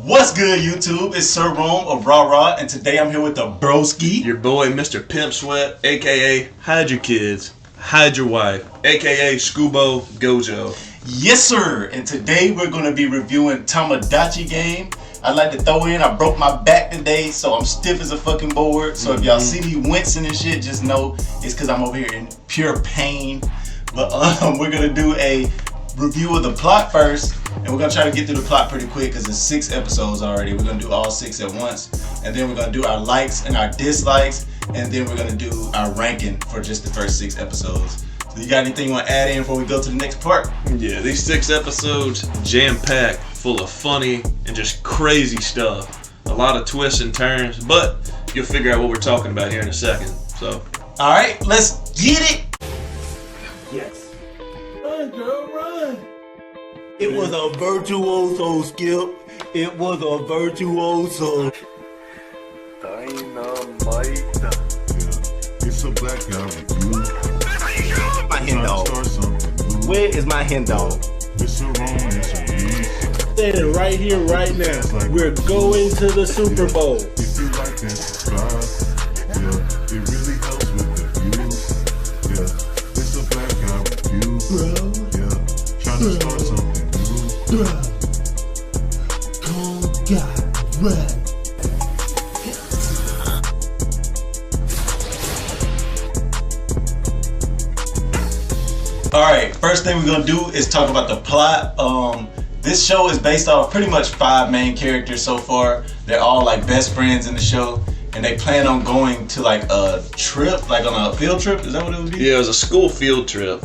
What's good, YouTube? It's Sir Rome of RaRas, and today I'm here with the broski. Your boy, Mr. Pimp Sweat, aka Hide Your Kids, Hide Your Wife, aka Scoobo Gojo. Yes, sir. And today we're going to be reviewing Tomodachi game. I'd like to throw in, I broke my back today, so I'm stiff as a fucking board. So if y'all see me wincing and shit, just know it's because I'm over here in pure pain. But we're going to do a review of the plot first, and we're going to try to get through the plot pretty quick because it's 6 episodes already. We're going to do all 6 at once, and then we're going to do our likes and our dislikes, and then we're going to do our ranking for just the first 6 episodes. So you got anything you want to add in before we go to the next part? Yeah, these 6 episodes, jam-packed, full of funny and just crazy stuff. A lot of twists and turns, but you'll figure out what we're talking about here in a second. So, alright, let's get it! Yes. Run, girl, run. It was a virtuoso, Skip. It was a virtuoso. Dynamite. Yeah, it's a black guy with you. My hen dog. Where is my hen dog? It's a wrong, it's a beast. Standing right here, right now. We're going to the Super Bowl. If you like that, subscribe. Yeah, it really helps with the views. Yeah, it's a black guy with you. Yeah, trying to start something new. Alright, first thing we're going to do is talk about the plot. This show is based off pretty much 5 main characters so far. They're all like best friends in the show, and they plan on going to like a trip, like on a field trip. Is that what it would be? yeah, it was a school field trip.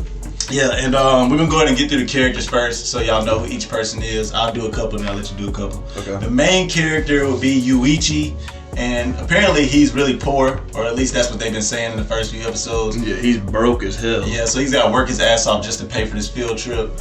Yeah, and we're going to go ahead and get through the characters first so y'all know who each person is. I'll do a couple and I'll let you do a couple. Okay. The main character will be Yuichi, and apparently he's really poor, or at least that's what they've been saying in the first few episodes. Yeah, he's broke as hell. Yeah, so he's got to work his ass off just to pay for this field trip.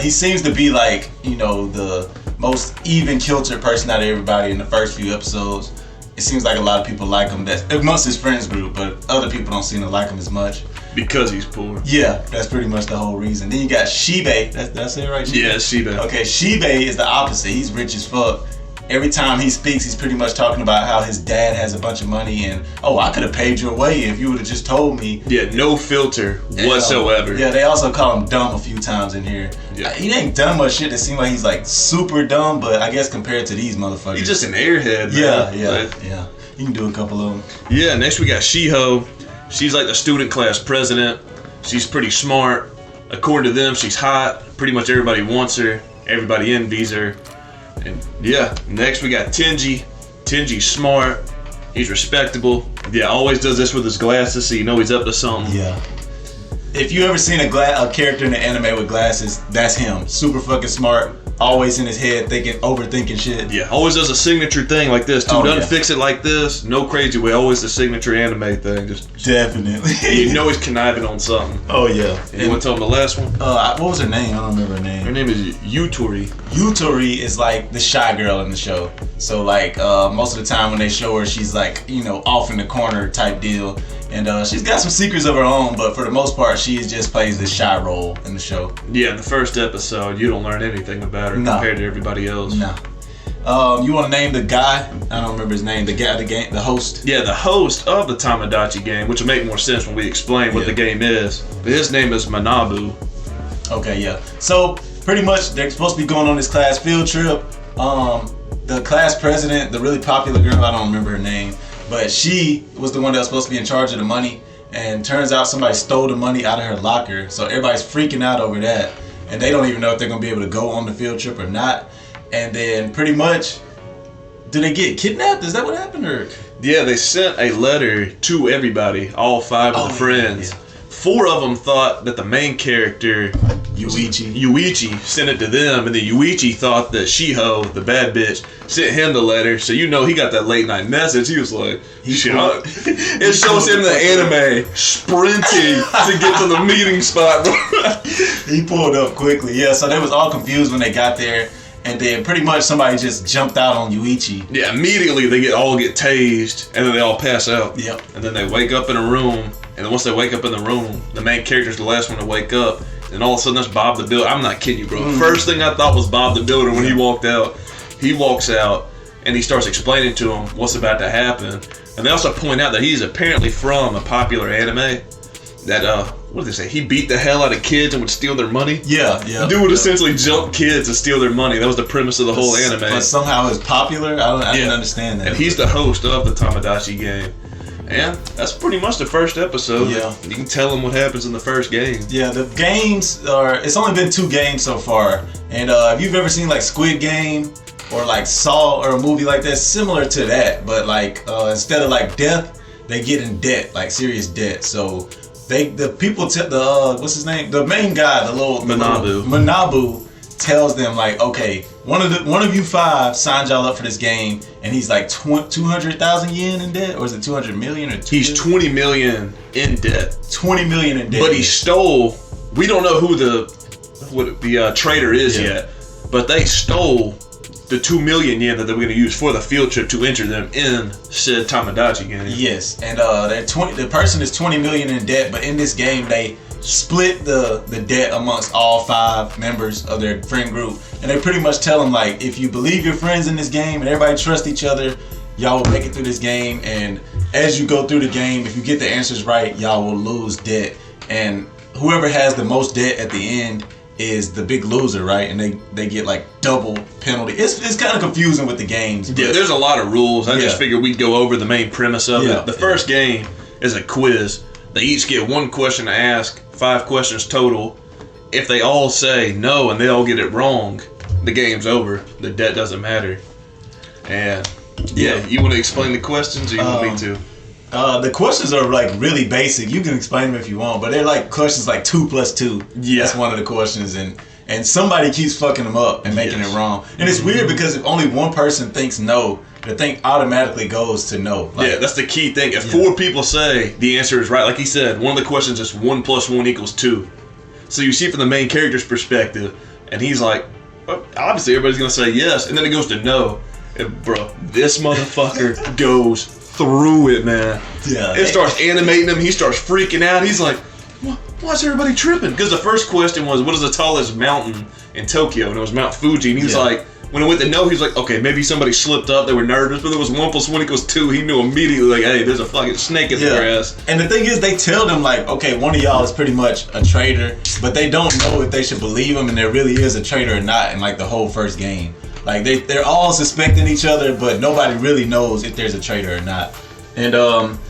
He seems to be like, you know, the most even-kiltered person out of everybody in the first few episodes. It seems like a lot of people like him, that's amongst his friends group, but other people don't seem to like him as much. Because he's poor. Yeah, that's pretty much the whole reason. Then you got Shibe. That's it, right? Shibe? Yeah, Shiba. Okay, Shibe is the opposite. He's rich as fuck. Every time he speaks, he's pretty much talking about how his dad has a bunch of money and, oh, I could have paid your way if you would have just told me. Yeah, no filter whatsoever. Yeah, they also call him dumb a few times in here. Yeah. He ain't done much shit that seems like he's like super dumb, but I guess compared to these motherfuckers. He's just an airhead, Yeah, man. yeah, Like, yeah. You can do a couple of them. yeah, next we got Shiho. She's like the student class president. She's pretty smart. According to them, she's hot. Pretty much everybody wants her. Everybody envies her. And yeah, next we got Tenji. Tenji's smart. He's respectable. Yeah, always does this with his glasses, so you know he's up to something. Yeah. If you ever seen a character in the anime with glasses, that's him. Super fucking smart. Always in his head overthinking shit. Yeah, always does a signature thing like this too. Oh, Doesn't yeah. fix it like this. No crazy way. Always the signature anime thing. Just Definitely. you know he's conniving on something. Oh yeah. And you want to tell him the last one? What was her name? I don't remember her Her name. name is Yutori. Yutori is like the shy girl in the show. So like most of the time when they show her, she's like, you know, off in the corner type deal. And she's got some secrets of her own, but for the most part, she just plays this shy role in the show. Yeah, in the first episode, you don't learn anything about her compared to everybody else. No. You want to name the guy? I don't remember his name. The guy, the host. Yeah, the host of the Tomodachi game, which will make more sense when we explain what the game is. But his name is Manabu. Okay, yeah. So pretty much they're supposed to be going on this class field trip. The class president, the really popular girl, I don't remember her name, but she was the one that was supposed to be in charge of the money. And turns out somebody stole the money out of her locker. So everybody's freaking out over that. And they don't even know if they're going to be able to go on the field trip or not. And then pretty much, do they get kidnapped? Is that what happened? Or? Yeah, they sent a letter to everybody, all 5 of the friends. Yeah. 4 of them thought that the main character, Yuichi, sent it to them, and then Yuichi thought that Shiho, the bad bitch, sent him the letter. So you know he got that late night message. He was like, shut. It shows him the anime sprinting to get to the meeting spot. He pulled up quickly. Yeah, so they was all confused when they got there. And then pretty much somebody just jumped out on Yuichi. Yeah, immediately they all get tased, and then they all pass out. Yep. And then they wake up in a room, and then once they wake up in the room, the main character's the last one to wake up, and all of a sudden there's Bob the Builder. I'm not kidding you, bro. First thing I thought was Bob the Builder when he walked out. He walks out and he starts explaining to him what's about to happen. And they also point out that he's apparently from a popular anime that, what did they say? He beat the hell out of kids and would steal their money? Yeah. Dude would essentially jump kids and steal their money. That was the premise of the whole anime. But somehow it's popular? I didn't understand that. And he's the host of the Tomodachi game. And that's pretty much the first episode. Yeah. You can tell them what happens in the first game. Yeah, the games it's only been 2 games so far. And if you've ever seen like Squid Game or like Saw or a movie like that, similar to that, but like instead of like death, they get in debt, like serious debt. So the people what's his name? The main guy, the little Manabu tells them like, okay, one of you 5 signed y'all up for this game, and he's like 200,000 yen in debt, or is it 200 million? Or he's 20 million in debt. 20 million in debt. But he stole. We don't know who the traitor is yet, but they stole the 2 million yen that they were going to use for the field trip to enter them in said Tomodachi game. Yes, and the person is 20 million in debt, but in this game they split the debt amongst all 5 members of their friend group, and they pretty much tell them like, if you believe your friends in this game and everybody trust each other, y'all will make it through this game, and as you go through the game, if you get the answers right, y'all will lose debt, and whoever has the most debt at the end is the big loser, right? And they get like double penalty. It's kind of confusing with the games. Yeah, there's a lot of rules. I just figured we'd go over the main premise of it. The first game is a quiz. They each get 1 question to ask, 5 questions total. If they all say no and they all get it wrong, the game's over. The debt doesn't matter. And you want to explain the questions, or you want me to? The questions are like really basic. You can explain them if you want, but they're like questions like 2 + 2. Yeah. That's one of the questions, and somebody keeps fucking them up and making it wrong. And it's weird because if only one person thinks no, the thing automatically goes to no. Like, that's the key thing. If 4 people say the answer is right, like he said, one of the questions is 1 + 1 = 2. So you see it from the main character's perspective, and he's like, well, obviously everybody's gonna say yes, and then it goes to no. And bro, this motherfucker goes through it, man. Yeah. It starts animating him. He starts freaking out. He's like, why is everybody tripping? Because the first question was, what is the tallest mountain in Tokyo? And it was Mount Fuji. And he was like, when it went to no, he was like, okay, maybe somebody slipped up. They were nervous, but there was 1 + 1 = 2. He knew immediately, like, hey, there's a fucking snake in their ass. And the thing is, they tell them like, okay, one of y'all is pretty much a traitor, but they don't know if they should believe him and there really is a traitor or not in like the whole first game. Like they're all suspecting each other, but nobody really knows if there's a traitor or not. And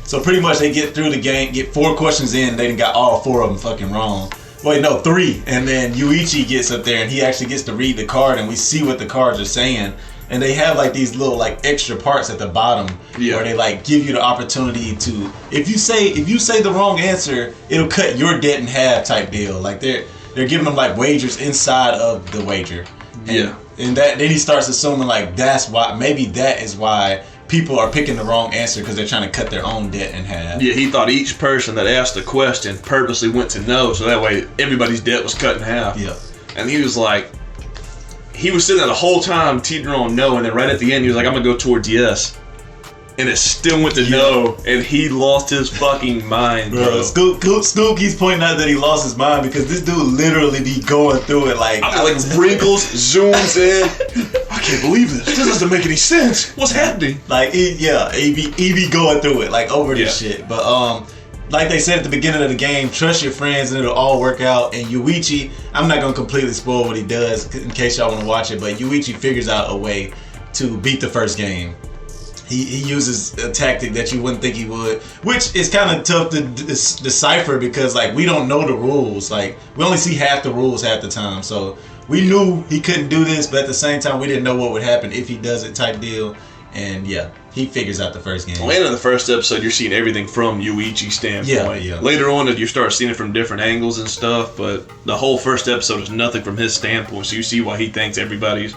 so pretty much they get through the game, get 4 questions in, they done got all 4 of them fucking wrong. Wait, no, 3. And then Yuichi gets up there and he actually gets to read the card, and we see what the cards are saying. And they have like these little like extra parts at the bottom where they like give you the opportunity to, if you say the wrong answer, it'll cut your debt in half type deal. Like they're giving them like wagers inside of the wager. And then he starts assuming like maybe that is why people are picking the wrong answer, because they're trying to cut their own debt in half. Yeah, he thought each person that asked the question purposely went to no, so that way everybody's debt was cut in half. Yeah. And he was like, he was sitting there the whole time teetering on no, and then right at the end he was like, I'm gonna go towards yes. And it still went to no, and he lost his fucking mind, bro. Scoob keeps pointing out that he lost his mind because this dude literally be going through it like... I mean, like wrinkles, zooms in. I can't believe this. This doesn't make any sense. What's happening? Like, he be going through it, like over this shit. But like they said at the beginning of the game, trust your friends and it'll all work out. And Yuichi, I'm not gonna completely spoil what he does in case y'all want to watch it, but Yuichi figures out a way to beat the first game. He uses a tactic that you wouldn't think he would, which is kind of tough to decipher because like we don't know the rules. Like we only see half the rules half the time, so we knew he couldn't do this, but at the same time we didn't know what would happen if he does it type deal. And he figures out the first game. Well, in the first episode, you're seeing everything from Yuichi's standpoint. Yeah. Later on, you start seeing it from different angles and stuff, but the whole first episode is nothing from his standpoint, so you see why he thinks everybody's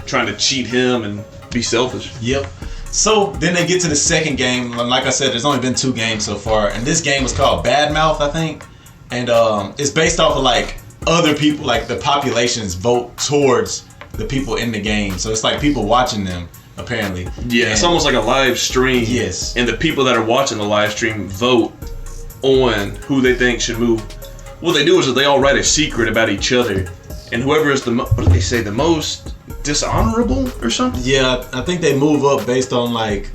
trying to cheat him and be selfish. Yep. So then they get to the second game. Like I said, there's only been 2 games so far, and this game was called Badmouth, I think. And it's based off of like other people, like the populations vote towards the people in the game. So it's like people watching them, apparently. Yeah, it's almost like a live stream. Yes. And the people that are watching the live stream vote on who they think should move. What they do is that they all write a secret about each other, and whoever is the what do they say, the most dishonorable or something. Yeah, I think they move up based on like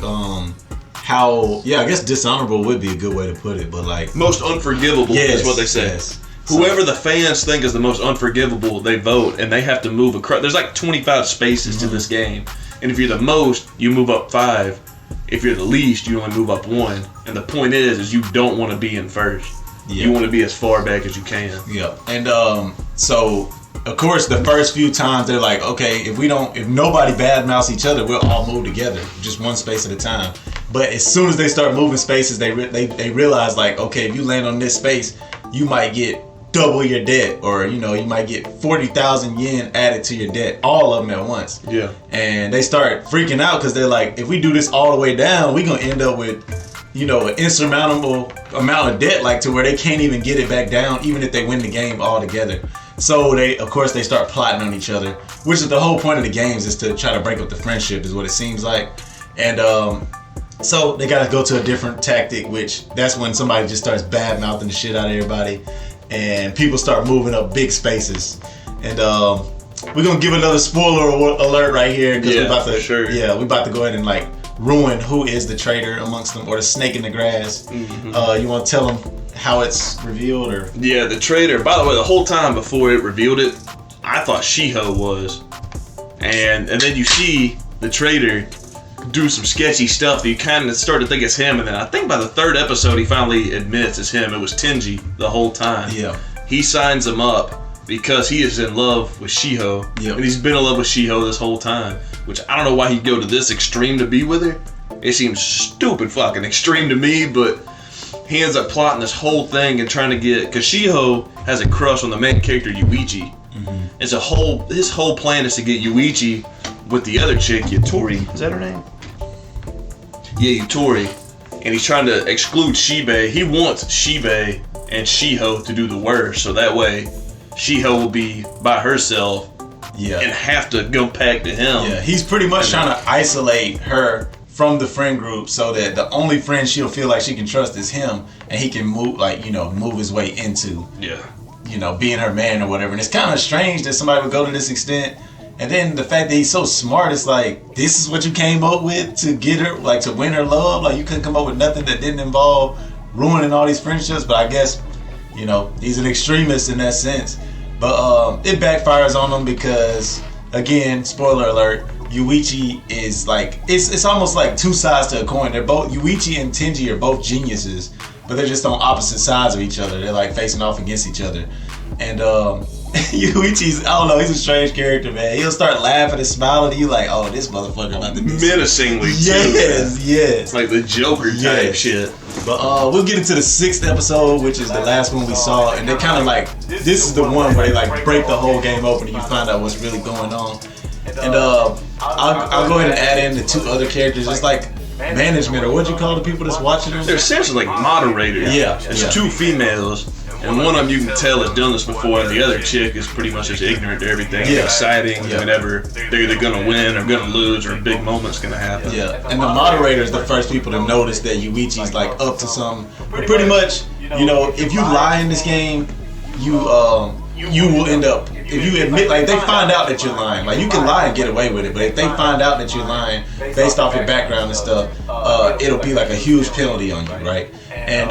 how. Yeah, I guess dishonorable would be a good way to put it, but like Most unforgivable is what they say. Yes. Whoever the fans think is the most unforgivable, they vote, and they have to move across. There's like 25 spaces to this game, and if you're the most, you move up 5. If you're the least, you only move up 1. And the point is you don't want to be in first. Yeah. You want to be as far back as you can. Yeah, and so of course the first few times they're like, okay, if nobody badmouths each other, we'll all move together, just one space at a time. But as soon as they start moving spaces, they realize like, okay, if you land on this space, you might get double your debt, or you might get 40,000 yen added to your debt, all of them at once. Yeah. And they start freaking out because they're like, if we do this all the way down, we're gonna end up with an insurmountable amount of debt, like to where they can't even get it back down, even if they win the game altogether. So they start plotting on each other, which is the whole point of the games, is to try to break up the friendship, is what it seems like. And so they gotta go to a different tactic, which that's when somebody just starts bad mouthing the shit out of everybody, and people start moving up big spaces. And we're gonna give another spoiler alert right here, because we're about to go ahead and like ruin who is the traitor amongst them, or the snake in the grass. You want to tell them how it's revealed, or? Yeah, the traitor. By the way, the whole time before it revealed it, I thought Shiho was, and then you see the traitor do some sketchy stuff that you kind of start to think it's him, and then I think by the 3rd episode he finally admits it's him. It was Tenji the whole time. Yeah. He signs him up because he is in love with Shiho, and he's been in love with Shiho this whole time. Which I don't know why he'd go to this extreme to be with her. It seems stupid fucking extreme to me, but he ends up plotting this whole thing and trying to get, because Shiho has a crush on the main character Yuichi. His whole plan is to get Yuichi with the other chick, Yatori. Is that her name? Yeah, Yatori. And he's trying to exclude Shibe. He wants Shibe and Shiho to do the worst, so that way Shiho will be by herself. Yeah. And have to go back to him. Yeah, he's pretty much trying to isolate her from the friend group, so that the only friend she'll feel like she can trust is him, and he can move his way into being her man or whatever. And it's kind of strange that somebody would go to this extent. And then the fact that he's so smart, it's like, this is what you came up with to get her, like to win her love. Like you couldn't come up with nothing that didn't involve ruining all these friendships. But I guess he's an extremist in that sense. But it backfires on them because, again, spoiler alert, Yuichi is like, it's almost like two sides to a coin. They're both, Yuichi and Tenji are both geniuses, but they're just on opposite sides of each other. They're like facing off against each other. And Yuichi's, I don't know, he's a strange character, man. He'll start laughing and smiling at you like, oh, this motherfucker about to do menacingly yes, too. Yes. Like the Joker type shit. But we'll get into the 6th episode, which is the last one we saw, and they kind of like, this is the one where they like break the whole game open and you find out what's really going on. And I'll go ahead and add in the 2 other characters, just like management, or what you call the people that's watching them? They're essentially like moderators. Yeah. There's 2 females, and one of them you can tell has done this before, and the other chick is pretty much just ignorant to everything. Yeah. Exciting whenever they're either gonna win or gonna lose, or a big moment's gonna happen. Yeah, and the moderator is the first people to notice that Yuichi's like up to something. But pretty much, if you lie in this game, you will end up, if you admit, like they find out that you're lying, like you can lie and get away with it, but if they find out that you're lying based off your background and stuff, it'll be like a huge penalty on you, right? And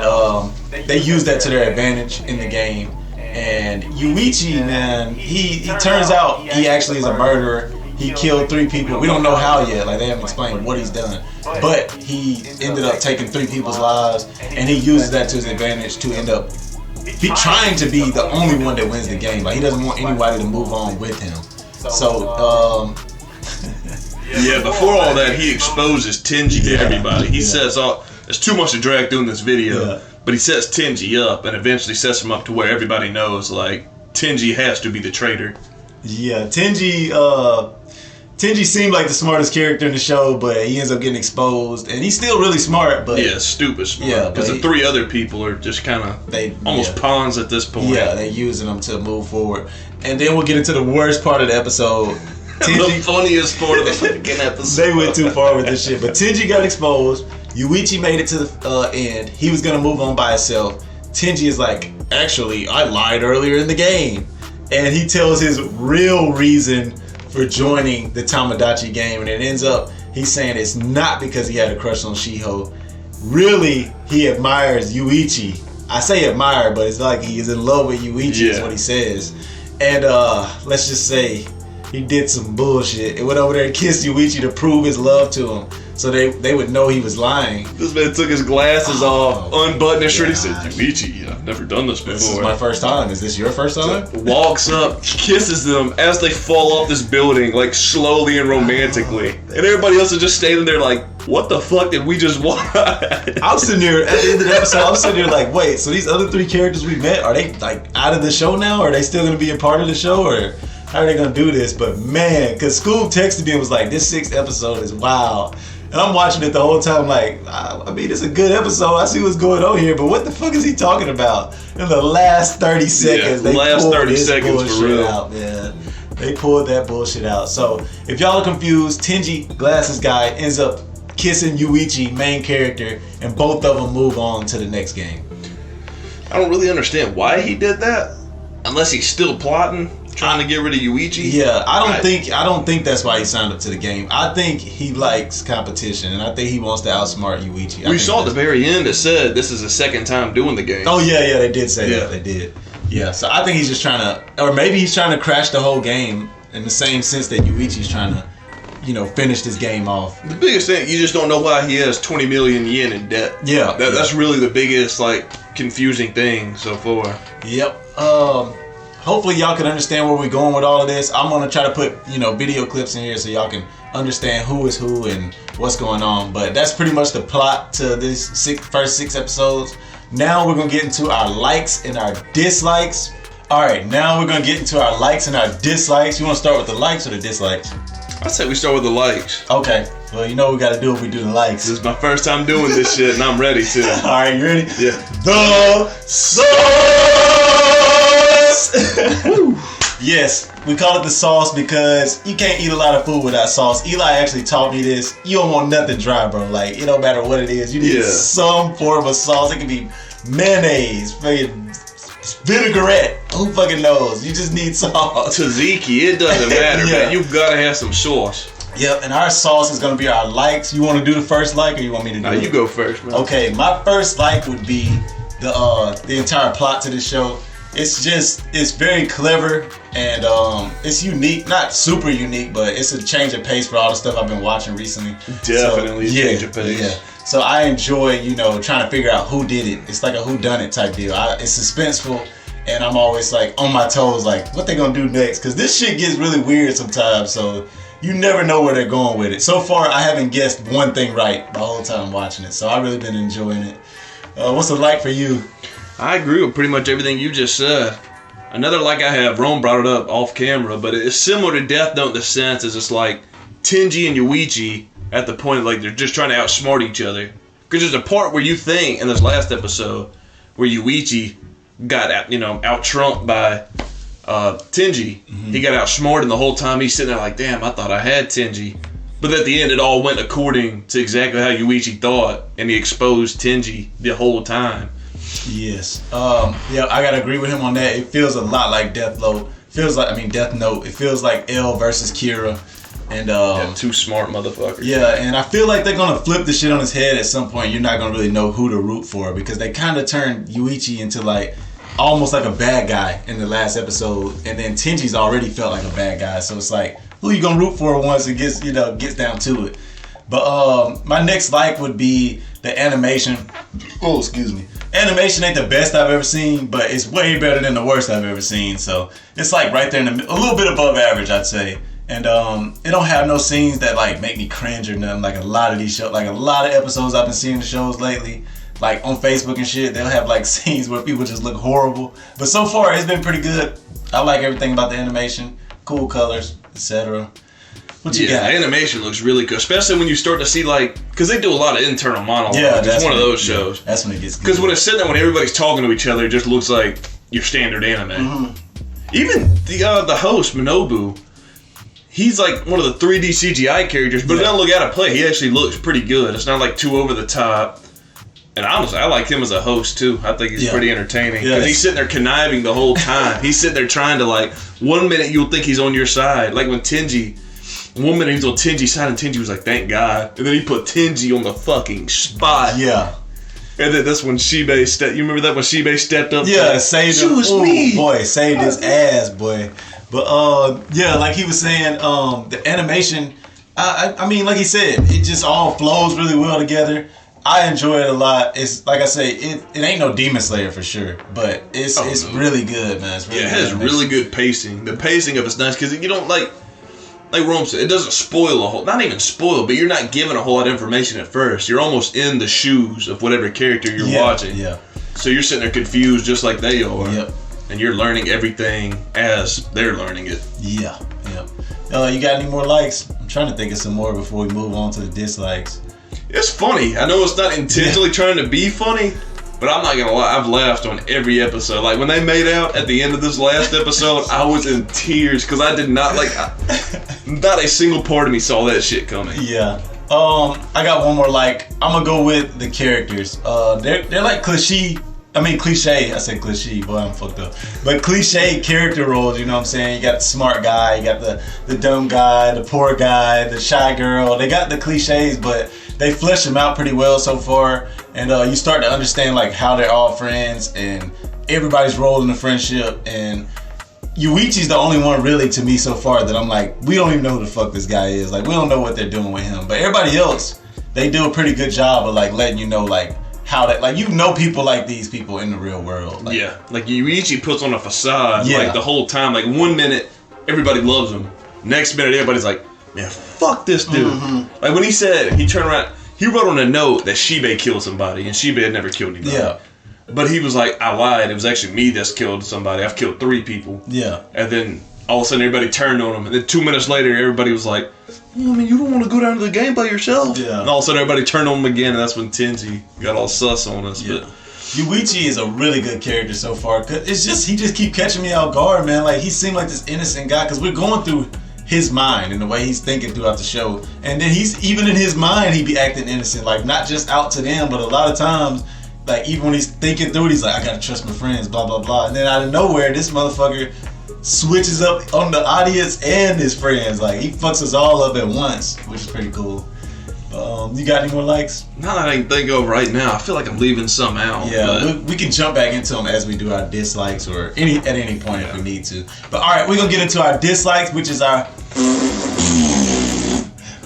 they use that to their advantage in the game. And Yuichi, man, he turns out he actually is a murderer. He killed 3 people. We don't know how yet, like they haven't explained what he's done, but he ended up taking 3 people's lives, and he uses that to his advantage to end up trying to be the only one that wins the game. Like he doesn't want anybody to move on with him. So yeah, before all that, he exposes Tenji to everybody. He says, there's too much to drag through in this video, but he sets Tenji up and eventually sets him up to where everybody knows, like, Tenji has to be the traitor. Yeah, Tenji seemed like the smartest character in the show, but he ends up getting exposed, and he's still really smart. But stupid smart. Yeah, because the 3 other people are just kind of almost pawns at this point. Yeah, they're using them to move forward, and then we'll get into the worst part of the episode. The funniest part of the fucking episode. They went too far with this shit, but Tenji got exposed. Yuichi made it to the end. He was gonna move on by himself. Tenji is like, actually, I lied earlier in the game, and he tells his real reason for joining the Tomodachi game, and it ends up he's saying it's not because he had a crush on Shiho. Really, he admires Yuichi. I say admire, but it's like he is in love with Yuichi is what he says. And let's just say he did some bullshit and went over there and kissed Yuichi to prove his love to him, so they would know he was lying. This man took his glasses off, unbuttoned his shirt. He said, "Yuichi, I've never done this before. This is my first time. Is this your first time?" Walks up, kisses them as they fall off this building, like slowly and romantically. And everybody else is just standing there like, what the fuck did we just watch? I'm sitting there at the end of the episode. I'm sitting there like, wait, so these other 3 characters we met, are they like out of the show now? Or are they still gonna be a part of the show? Or how are they gonna do this? But man, cause Scoob texted me and was like, this 6th episode is wild. And I'm watching it the whole time like, I mean, it's a good episode. I see what's going on here, but what the fuck is he talking about? In the last 30 seconds, they pulled this bullshit out, man. They pulled that bullshit out. So if y'all are confused, Tenji, glasses guy, ends up kissing Yuichi, main character, and both of them move on to the next game. I don't really understand why he did that, unless he's still plotting, trying to get rid of Yuichi. Yeah, I don't think that's why he signed up to the game. I think he likes competition, and I think he wants to outsmart Yuichi. We saw at the very end it said this is the 2nd time doing the game. Oh yeah, they did say that. They did. Yeah, so I think he's just trying to, or maybe he's trying to crash the whole game in the same sense that Yuichi's trying to, finish this game off. The biggest thing, you just don't know why he has 20 million yen in debt. Yeah. That's really the biggest, confusing thing so far. Yep. Hopefully y'all can understand where we're going with all of this. I'm going to try to put, video clips in here so y'all can understand who is who and what's going on. But that's pretty much the plot to this first 6 episodes. Now we're going to get into our likes and our dislikes. All right, now we're going to get into our likes and our dislikes. You want to start with the likes or the dislikes? I say we start with the likes. Okay. Well, you know what we got to do if we do the likes. This is my first time doing this shit, and I'm ready to. All right, you ready? Yeah. The sauce! Yes, we call it the sauce because you can't eat a lot of food without sauce. Eli actually taught me this. You don't want nothing dry, bro. Like, it don't matter what it is. You need some form of sauce. It can be mayonnaise, fucking vinaigrette. Who fucking knows? You just need sauce. Tzatziki, it doesn't matter, man. You gotta have some sauce. Yep, and our sauce is gonna be our likes. You want to do the first like, or you want me to do it? You go first, man. Okay, my first like would be the entire plot to the show. It's very clever and it's unique, not super unique, but it's a change of pace for all the stuff I've been watching recently. Definitely a change of pace. Yeah. So I enjoy, trying to figure out who did it. It's like a whodunit type deal. It's suspenseful, and I'm always like on my toes, like what they gonna do next? Because this shit gets really weird sometimes. So you never know where they're going with it. So far, I haven't guessed one thing right the whole time watching it. So I've really been enjoying it. What's it like for you? I agree with pretty much everything you just said. Another like I have, Rome brought it up off camera, but it's similar to Death Note in the sense is it's like Tenji and Yuichi at the point like they're just trying to outsmart each other. Because there's a part where you think in this last episode where Yuichi got out-trumped by Tenji. Mm-hmm. He got outsmarted, and the whole time he's sitting there like, damn, I thought I had Tenji. But at the end, it all went according to exactly how Yuichi thought, and he exposed Tenji the whole time. Yes. Yeah, I gotta agree with him on that. It feels a lot like Death Note. Death Note. It feels like L versus Kira. And two smart motherfuckers. Yeah, and I feel like they're gonna flip the shit on his head at some point. You're not gonna really know who to root for because they kind of turned Yuichi into like almost like a bad guy in the last episode, and then Tenji's already felt like a bad guy. So it's like, who you gonna root for once it gets down to it? But my next like would be the animation. Oh, excuse me. Animation ain't the best I've ever seen, but it's way better than the worst I've ever seen. So it's like right there in a little bit above average, I'd say. And it don't have no scenes that like make me cringe or nothing. Like a lot of these shows, like a lot of episodes I've been seeing the shows lately, like on Facebook and shit, they'll have like scenes where people just look horrible. But so far it's been pretty good. I like everything about the animation, cool colors, etc. What you got? The animation looks really good, especially when you start to see because they do a lot of internal monologue. Yeah, it's one of those shows. That's when it gets good. Because when it's sitting there, when everybody's talking to each other, it just looks like your standard anime. Mm-hmm. Even the host Minobu, he's like one of the 3D CGI characters, but it doesn't look out of play. He actually looks pretty good. It's not like too over the top. And honestly, I like him as a host too. I think he's pretty entertaining. Yeah, Because he's sitting there conniving the whole time. He's sitting there trying to, like, 1 minute you'll think he's on your side. Like when Tenji, 1 minute he's on Tenji's side and Tenji was like, thank God. And then he put Tenji on the fucking spot. Yeah. And then that's when Shibei stepped. You remember that when Shibei stepped up? Yeah, saved him. Choose Ooh, me. boy, saved his ass, boy. But yeah, like he was saying, the animation. I mean, like he said, it just all flows really well together. I enjoy it a lot. It's like I say, it ain't no Demon Slayer for sure, but it's really good, man. It's really it has really good pacing. The pacing of it's nice because you don't like Rome said, it doesn't spoil a whole, not even spoil, but you're not given a whole lot of information at first. You're almost in the shoes of whatever character you're watching. Yeah. So you're sitting there confused just like they are. Yep. And you're learning everything as they're learning it. Yeah. You got any more likes? I'm trying to think of some more before we move on to the dislikes. It's funny. I know it's not intentionally trying to be funny, but I'm not gonna lie, I've laughed on every episode. Like when they made out at the end of this last episode, I was in tears because I did not not a single part of me saw that shit coming. Yeah. I got one more like. I'm gonna go with the characters. They're like cliche. I said cliche, boy, I'm fucked up. But cliche character roles, you know what I'm saying? You got the smart guy, you got the dumb guy, the poor guy, the shy girl. They got the cliches, but they flesh them out pretty well so far. And you start to understand like how they're all friends and everybody's role in the friendship. And Yuichi's the only one really to me so far that I'm like, we don't even know who the fuck this guy is. Like, we don't know what they're doing with him. But everybody else, they do a pretty good job of like letting you know like how that, like, you know, people like these people in the real world. Like, yeah, like Yuichi puts on a facade like the whole time. Like 1 minute, everybody loves him. Next minute, everybody's like, man, fuck this dude. Mm-hmm. Like when he said, he turned around, he wrote on a note that Shibei killed somebody, and Shibei had never killed anybody. Yeah. But he was like, I lied. It was actually me that's killed somebody. I've killed 3 people. Yeah. And then all of a sudden, everybody turned on him. And then 2 minutes later, everybody was like, I mean, you don't want to go down to the game by yourself. Yeah. And all of a sudden, everybody turned on him again, and that's when Tenji got all sus on us. Yeah. But Yuichi is a really good character so far. Cause it's just, he just keep catching me off guard, man. Like, he seemed like this innocent guy, because we're going through his mind and the way he's thinking throughout the show. And then he's, even in his mind, he be acting innocent. Like, not just out to them, but a lot of times, like, even when he's thinking through it, he's like, I gotta trust my friends, blah, blah, blah. And then out of nowhere, this motherfucker switches up on the audience and his friends. Like, he fucks us all up at once, which is pretty cool. You got any more likes? Not that I can think of right now. I feel like I'm leaving some out. Yeah, we can jump back into them as we do our dislikes or at any point if we need to. But all right, we're gonna get into our dislikes, which is our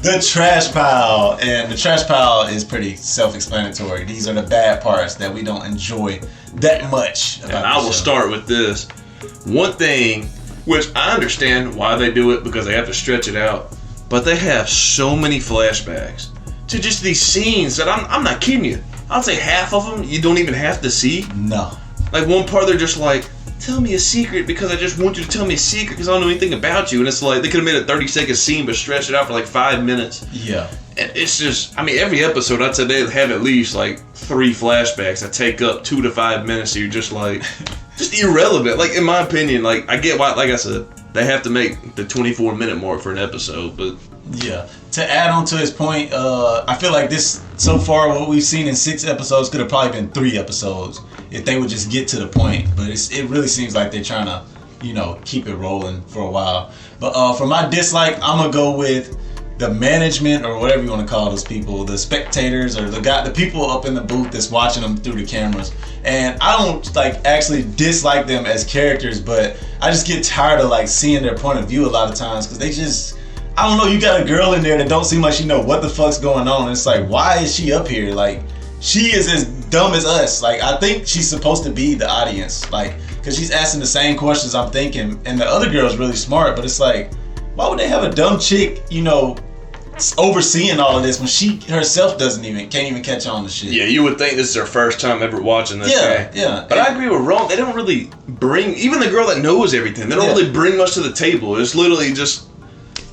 the trash pile. And the trash pile is pretty self-explanatory. These are the bad parts that we don't enjoy that much. And I will start with this. One thing, which I understand why they do it, because they have to stretch it out, but they have so many flashbacks to just these scenes that I'm not kidding you. I'd say half of them you don't even have to see. No. Like one part they're just like, tell me a secret because I just want you to tell me a secret because I don't know anything about you. And it's like, they could have made a 30-second scene but stretched it out for like 5 minutes. Yeah. And it's just, I mean, every episode I'd say they have at least like 3 flashbacks that take up 2 to 5 minutes. So you're just like, just irrelevant. Like, in my opinion, like, I get why, like I said, they have to make the 24-minute mark for an episode, but yeah. To add on to his point, I feel like this, so far, what we've seen in 6 episodes could have probably been 3 episodes if they would just get to the point. But it really seems like they're trying to, you know, keep it rolling for a while. But for my dislike, I'm gonna go with the management, or whatever you want to call those people, the spectators, or the people up in the booth that's watching them through the cameras. And I don't like actually dislike them as characters, but I just get tired of like seeing their point of view a lot of times, because they just, I don't know, you got a girl in there that don't seem like she know what the fuck's going on. And it's like, why is she up here? Like, she is as dumb as us. Like, I think she's supposed to be the audience, like, because she's asking the same questions I'm thinking, and the other girl's really smart, but it's like, why would they have a dumb chick, you know, overseeing all of this when she herself can't even catch on to shit? Yeah, you would think this is her first time ever watching this guy. Yeah. But I agree with Ron. They don't really bring, even the girl that knows everything, they don't really bring much to the table. It's literally just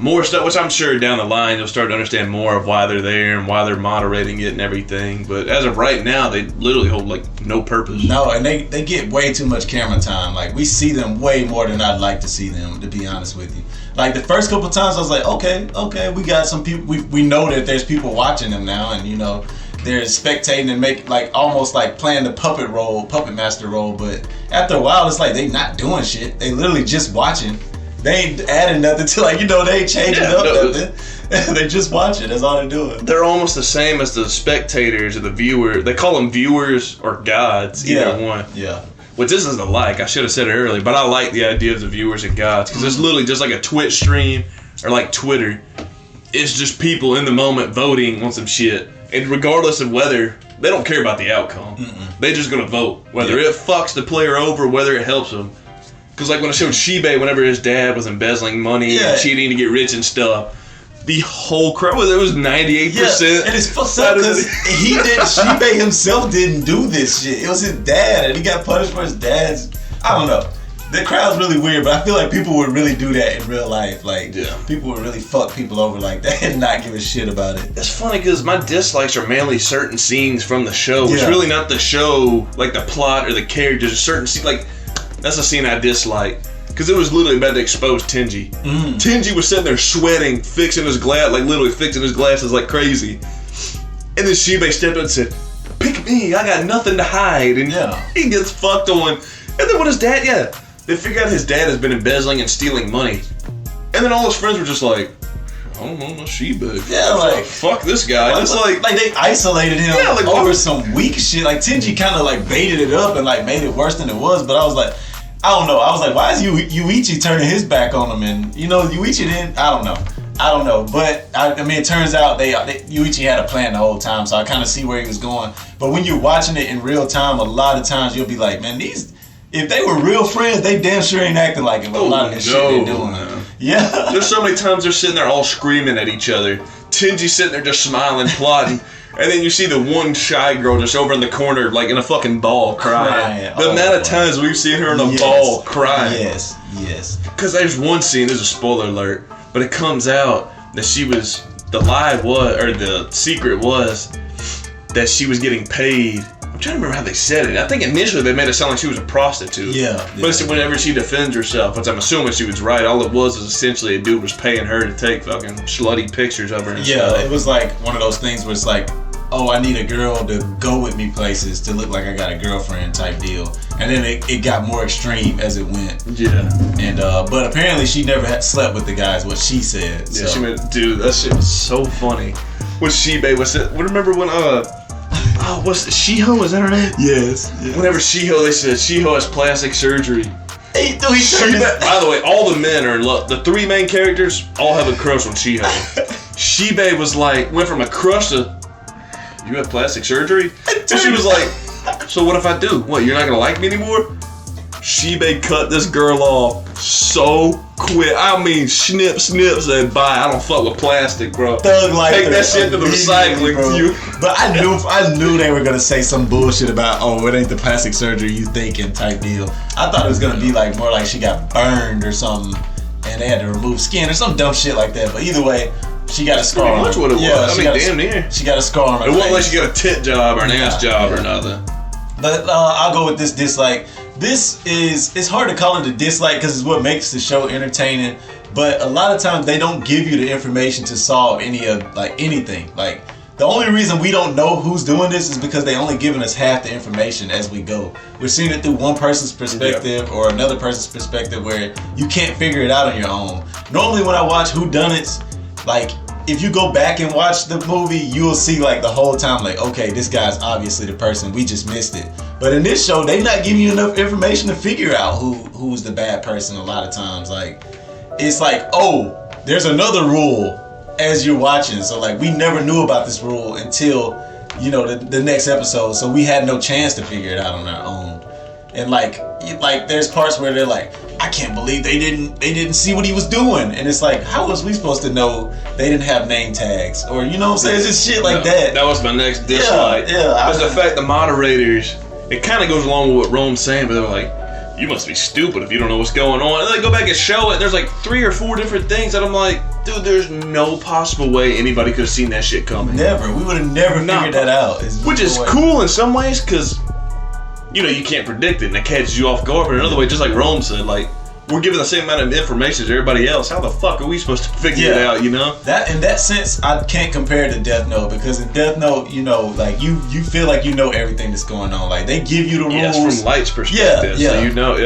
more stuff, which I'm sure down the line you'll start to understand more of why they're there and why they're moderating it and everything. But as of right now, they literally hold like no purpose. No, and they get way too much camera time. Like, we see them way more than I'd like to see them, to be honest with you. Like, the first couple times I was like, okay, we got some people, we know that there's people watching them now, and you know, they're spectating and make like almost like playing the puppet master role. But after a while, it's like they not doing shit. They literally just watching. They ain't adding nothing to like they ain't changing up nothing. They just watching. That's all they're doing. They're almost the same as the spectators or the viewer. They call them viewers or gods. Either one. Yeah. Which this isn't like. I should have said it earlier, but I like the idea of the viewers and gods because it's literally just like a Twitch stream or like Twitter. It's just people in the moment voting on some shit. And regardless of whether, they don't care about the outcome. They just gonna vote. Whether it fucks the player over, whether it helps them. Because like when I showed Shibe, whenever his dad was embezzling money and cheating to get rich and stuff, the whole crowd, it was 98%. Yeah, and it's fucked up because Shibe himself didn't do this shit. It was his dad, and he got punished for his dad's, I don't know. The crowd's really weird, but I feel like people would really do that in real life. Like, people would really fuck people over like that and not give a shit about it. It's funny because my dislikes are mainly certain scenes from the show. It's really not the show, like the plot or the characters. A certain scene, like, that's a scene I dislike. Because it was literally about to expose Tenji. Tenji was sitting there sweating, fixing his glass, like literally fixing his glasses like crazy. And then Shibe stepped up and said, "Pick me, I got nothing to hide." And he gets fucked on. And then when his dad, they figure out his dad has been embezzling and stealing money. And then all his friends were just like, "I don't know, no Shibe." Yeah, like, fuck this guy. Like, it's like they isolated him over some weak shit. Like Tenji kind of like baited it up and like made it worse than it was. But I was like, I don't know. I was like, why is Yuichi turning his back on him? And Yuichi didn't. I don't know. But I mean, it turns out Yuichi had a plan the whole time, so I kind of see where he was going. But when you're watching it in real time, a lot of times you'll be like, man, if they were real friends, they damn sure ain't acting like it. But a lot of the shit they're doing. Man. Yeah. There's so many times they're sitting there all screaming at each other. Tenji's sitting there just smiling, plotting. And then you see the one shy girl just over in the corner, like in a fucking ball, crying. The amount of times we've seen her in a ball crying. Yes. Because there's one scene, there's a spoiler alert, but it comes out that the secret was that she was getting paid. I'm trying to remember how they said it. I think initially they made it sound like she was a prostitute. But it's whenever she defends herself, which I'm assuming she was right, all it was essentially a dude was paying her to take fucking slutty pictures of her and stuff. It was like one of those things where it's like, oh, I need a girl to go with me places to look like I got a girlfriend type deal. And then it got more extreme as it went. Yeah. And but apparently she never had slept with the guys, what she said. Yeah, she went, dude, that shit was so funny. When Shibe was it, remember when what's Shiho, is that her name? Yes. Whenever Shiho, they said Shiho has plastic surgery. By the way, all the men are in love. The three main characters all have a crush on Shiho. Shibe was like, went from a crush to, "You have plastic surgery?" And she was like, "So what if I do? What, you're not gonna like me anymore?" Shibe cut this girl off so quick. I mean, snip, said, "Bye, I don't fuck with plastic, bro. Thug life. Take that shit to the recycling." But I knew they were gonna say some bullshit about, oh, it ain't the plastic surgery you thinking type deal. I thought it was gonna be like more like she got burned or something, and they had to remove skin or some dumb shit like that. But either way, she got a scar. Pretty much what it was. I mean, damn near. She got a scar on her face. It wasn't like she got a tit job or an ass job or nothing. But I'll go with this dislike. It's hard to call it a dislike because it's what makes the show entertaining. But a lot of times they don't give you the information to solve anything. Like, the only reason we don't know who's doing this is because they only giving us half the information as we go. We're seeing it through one person's perspective or another person's perspective where you can't figure it out on your own. Normally when I watch whodunits, like, if you go back and watch the movie, you'll see like the whole time, like, okay, this guy's obviously the person, we just missed it. But in this show, they're not giving you enough information to figure out who's the bad person a lot of times. Like, it's like, oh, there's another rule as you're watching. So like, we never knew about this rule until, the next episode. So we had no chance to figure it out on our own. And like there's parts where they're like, I can't believe they didn't see what he was doing. And it's like, how was we supposed to know they didn't have name tags? Or, you know what I'm saying? It's just shit like that. That was my next dislike. Because the fact the moderators, it kind of goes along with what Rome's saying, but they're like, you must be stupid if you don't know what's going on. And they go back and show it, and there's like 3 or 4 different things that I'm like, dude, there's no possible way anybody could have seen that shit coming. Never. We would have never figured that out. Which is cool in some ways, because you can't predict it and it catches you off guard. But another way, just like Rome said, like, we're given the same amount of information as everybody else. How the fuck are we supposed to figure it out, you know? That in that sense, I can't compare it to Death Note, because in Death Note, you know, like you feel like you know everything that's going on. Like they give you the rules. Yeah, it's from Light's perspective, so you know,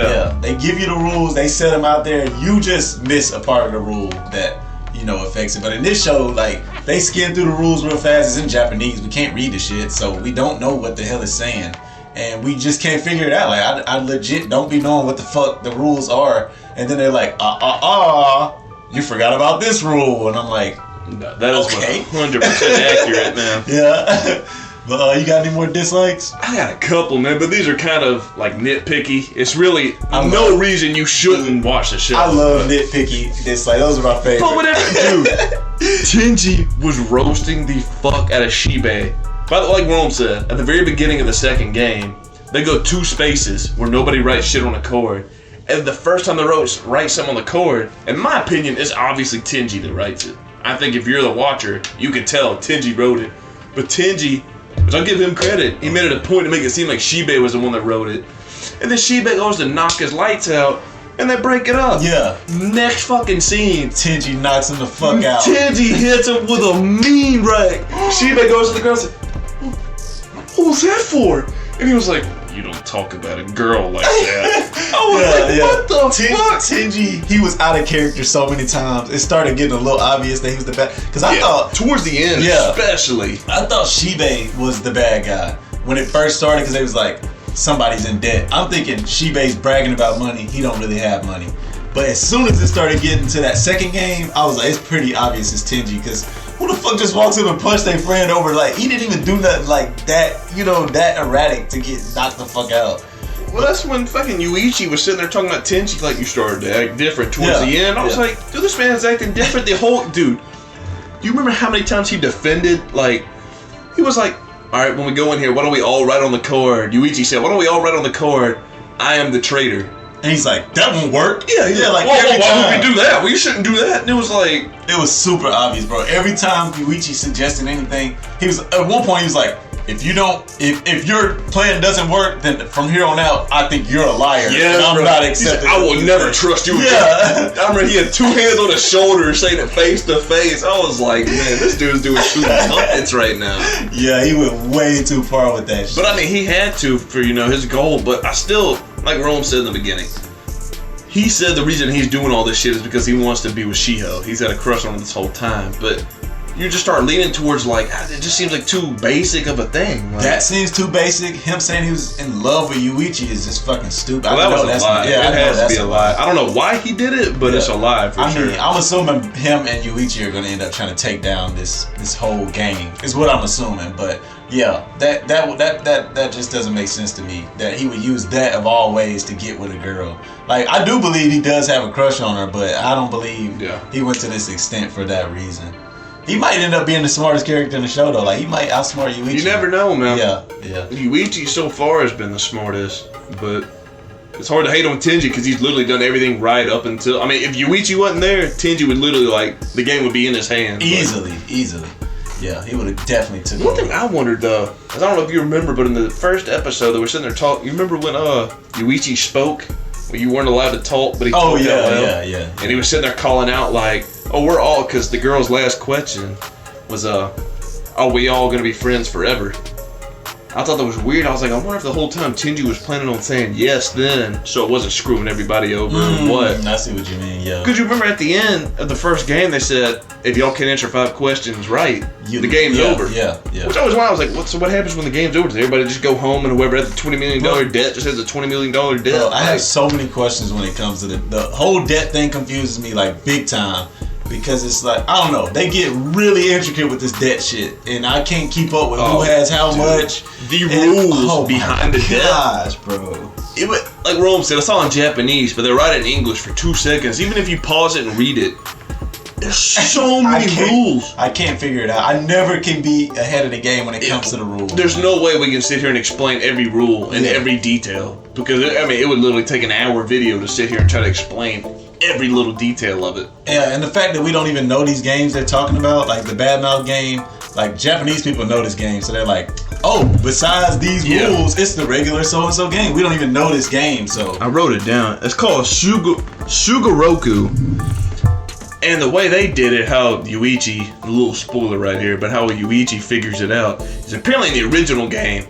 They give you the rules, they set them out there, you just miss a part of the rule that, you know, affects it. But in this show, like, they skim through the rules real fast. It's in Japanese. We can't read the shit, so we don't know what the hell it's saying. And we just can't figure it out. Like, I legit don't be knowing what the fuck the rules are. And then they're like, you forgot about this rule. And I'm like, no, that is okay. 100% accurate, man. Yeah. But you got any more dislikes? I got a couple, man, but these are kind of like nitpicky. It's really no reason you shouldn't watch the show. I love nitpicky dislikes. Those are my favorite. But whatever, dude. Tenji was roasting the fuck out of Shibe. But like Rome said, at the very beginning of the second game, they go 2 spaces where nobody writes shit on a card. And the first time they write something on the card, in my opinion, it's obviously Tenji that writes it. I think if you're the watcher, you can tell Tenji wrote it. But Tenji, which I'll give him credit, he made it a point to make it seem like Shibe was the one that wrote it. And then Shibe goes to knock his lights out, and they break it up. Yeah. Next fucking scene, Tenji knocks him the fuck out. Tenji hits him with a mean right. Shibe goes to the girl and says, "What was that for?" And he was like, "You don't talk about a girl like that." I was like, what the fuck? Tenji, he was out of character so many times. It started getting a little obvious that he was the bad. Because I thought towards the end, especially, I thought Shibe was the bad guy when it first started, because they was like, somebody's in debt. I'm thinking Shibe's bragging about money. He don't really have money. But as soon as it started getting to that second game, I was like, it's pretty obvious it's Tenji, because who the fuck just walks up and punch their friend over? Like, he didn't even do nothing like that, you know, that erratic to get knocked the fuck out. Well, that's when fucking Yuichi was sitting there talking about Tenji like you started to act different towards the end. I was like, dude, this man's acting different the whole... Dude, do you remember how many times he defended, like... He was like, alright, when we go in here, why don't we all write on the card? Yuichi said, why don't we all write on the card, I am the traitor. And he's like, that won't work. Yeah, like, why would we do that? Well, you shouldn't do that. And it was like... It was super obvious, bro. Every time Yuichi suggested anything, he was... At one point, he was like, if your plan doesn't work, then from here on out, I think you're a liar. Yeah, and I'm not accepting. Said, I will never trust you again. I remember he had 2 hands on his shoulder saying it face to face. I was like, man, this dude's doing shooting puppets right now. Yeah, he went way too far with that shit. But I mean, he had to for, you know, his goal. But I still, like Rome said in the beginning, he said the reason he's doing all this shit is because he wants to be with Shiho. He's had a crush on him this whole time. But you just start leaning towards like, it just seems like too basic of a thing. Like, that seems too basic. Him saying he was in love with Yuichi is just fucking stupid. Well, that was a lie. Yeah, it has to be a lie. I don't know why he did it, but it's a lie for sure. I mean, I'm assuming him and Yuichi are gonna end up trying to take down this whole gang. Is what I'm assuming. But yeah, that just doesn't make sense to me. That he would use that of all ways to get with a girl. Like, I do believe he does have a crush on her, but I don't believe he went to this extent for that reason. He might end up being the smartest character in the show, though. Like, he might outsmart Yuichi. You never know, man. Yeah. Yuichi so far has been the smartest, but it's hard to hate on Tenji because he's literally done everything right up until... I mean, if Yuichi wasn't there, Tenji would literally, like, the game would be in his hands. Easily. Yeah, he would have definitely took One thing I wondered, though, is I don't know if you remember, but in the first episode, they were sitting there talking... You remember when Yuichi spoke? When you weren't allowed to talk, but he talked out loud? Yeah. And he was sitting there calling out, like... Oh, we're all, because the girl's last question was, are we all going to be friends forever? I thought that was weird. I was like, I wonder if the whole time Tenji was planning on saying yes then, so it wasn't screwing everybody over or what. I see what you mean, yeah. Because you remember at the end of the first game, they said, if y'all can answer 5 questions right, the game's over. Yeah. Which I was why I was like, so what happens when the game's over? Does everybody just go home and whoever has the $20 million debt just has a $20 million debt? Bro, I have so many questions when it comes to the whole debt thing confuses me like big time. Because it's like, I don't know, they get really intricate with this debt shit, and I can't keep up with who has how much. The rules behind the debt. Gosh, bro. It would, like Rome said, it's all in Japanese, but they write it in English for 2 seconds. Even if you pause it and read it, there's so many rules. I can't figure it out. I never can be ahead of the game when it comes to the rules. There's no way we can sit here and explain every rule in every detail. Because, I mean, it would literally take an hour video to sit here and try to explain every little detail of it. Yeah, and the fact that we don't even know these games they're talking about, like the Badmouth game, like Japanese people know this game, so they're like, oh, besides these rules, it's the regular so-and-so game. We don't even know this game, so. I wrote it down. It's called Scoob. Sugoroku. And the way they did it, how Yuichi, a little spoiler right here, but how Yuichi figures it out is apparently in the original game,